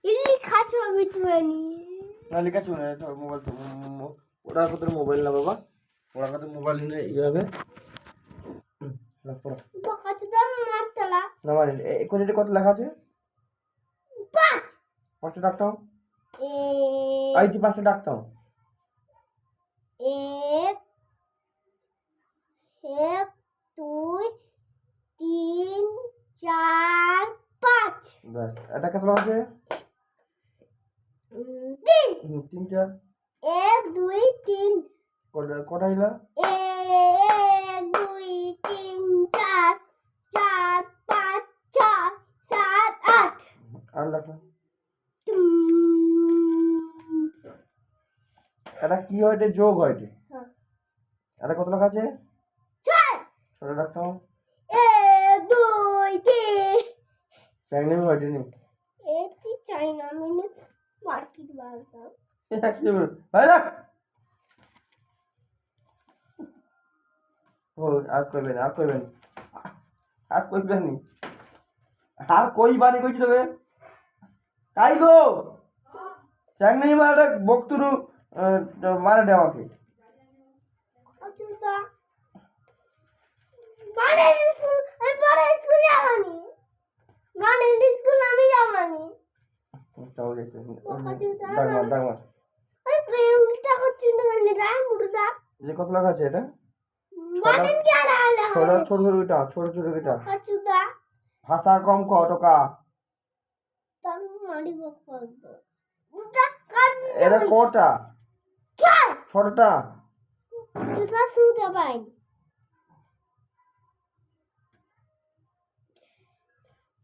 লিখা ছবি তুলে নি না লিখা ছবি না, তো মোবাইল তো ওরা কত মোবাইল না বাবা, ওরা কত মোবাইল নিয়ে হবে। পড়ো বকাচোদা মারতলা না মানে এখন এটা কত লেখা আছে? 5 পাঁচটা ডাকতাম এ এই যে পাঁচটা ডাকতাম। এক এক দুই তিন চার পাঁচ ব্যাস, এটা কত আছে? 3 তিনটা। এক দুই তিন কটা হইলা? এক দুই তিন চার চার পাঁচ ছয় সাত আট আর লেখা এটা কি হয়? এটা যোগ হয়। এটা কত লেখা আছে? 6 ছোট ডাকতাম এক দুই তিন চ্যাংনি হয়নি নি একটি চাই না মানে মার্কেট বাজার ভাই না ও আর কইবেন আর কইবেন আর কইবেন নি আর কইবানি কইছি তবে কাই গো চ্যাংনি মারটা বক্তুরু মারে দে আমাকে। অচুতা মানে স্কুল আমি পরে স্কুল যাবানি মানে স্কুল আমি যাবানি তাও দেখতে অচুতা দাগমার আরে পেউলটা করছিস না মানে রাম মুড়দা যে কত লেখা আছে এটা? মানে কি আর আলে ছোট ছোট ওইটা ছোট ছোট ওইটা অচুতা ভাষা কম ক টকা তার মারি বকল উটা কাট এটা কটা? চার ছোটটা অচুতা শুতে পাই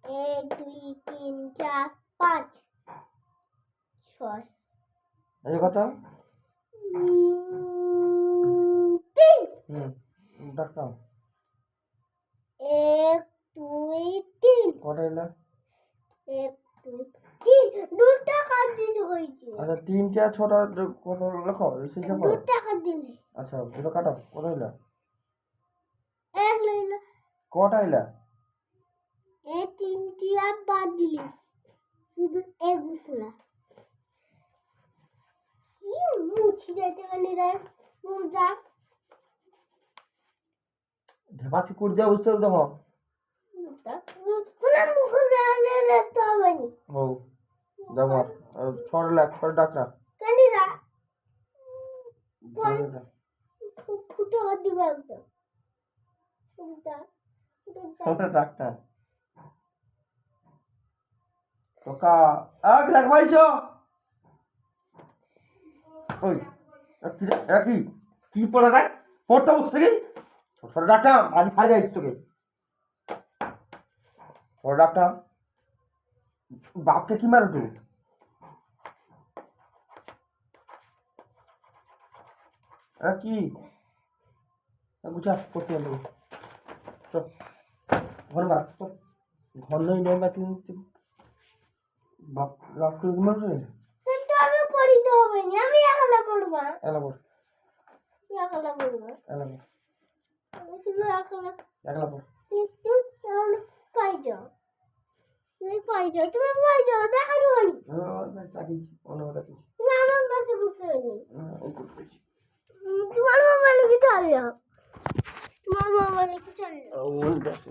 এক দুই তিন চার পাঁচ ছয় এই কত? তিন ডাকতাম এক দুই তিন কটা এলা? এক দুই তিন দুটা কাট দিতে কইছি আচ্ছা তিনটা ছোট কত লেখো সেই সব দুটা কাট দিলে আচ্ছা দুটো কাটো কত এলা? এক লইলা কটা এলা? এই তিনটি আর বাদ দিলি শুধু এক বুসলা কি মুছি দিতে গেলি রে মুজা ঢেপাসি কুড় দেওয়া বুঝতে হবে তখন। কোন মুখ জানে রাস্তা হয়নি ও দামার ছোট লাখ ছোট ডাক্তার কানিরা ফুটো দিবে একদম ফুটা ছোট ডাক্তার টকা আগ দেখ পাইছো ওই কি কি পড়া দেখ পড়তে বসতে কি ছোট ডাক্তার আজ ফাড়ে যাইছ তোকে ছোট ডাক্তার বাপকে কি মারো তুই? কি গুছা করতে হবে চল ঘর মার চল ঘর নই নেই বা তুই বাপ লাভ করে ঘুমাস কিন্তু আমি পড়িতে হবে না আমি একলা পড়ব এলা পড় একলা পড়ব এলা পড় আমি শুধু একলা একলা পড় তুই তাহলে পাই যাও তুমি পাই যাও তুমি পাই যাও দেখা রোনি চাকরি অন্য কথা কিছু তুমি আমার কাছে বসে নি ও করতেছি তোমার মোবাইলে কি চলে তোমার মোবাইলে কি চলে ও আছে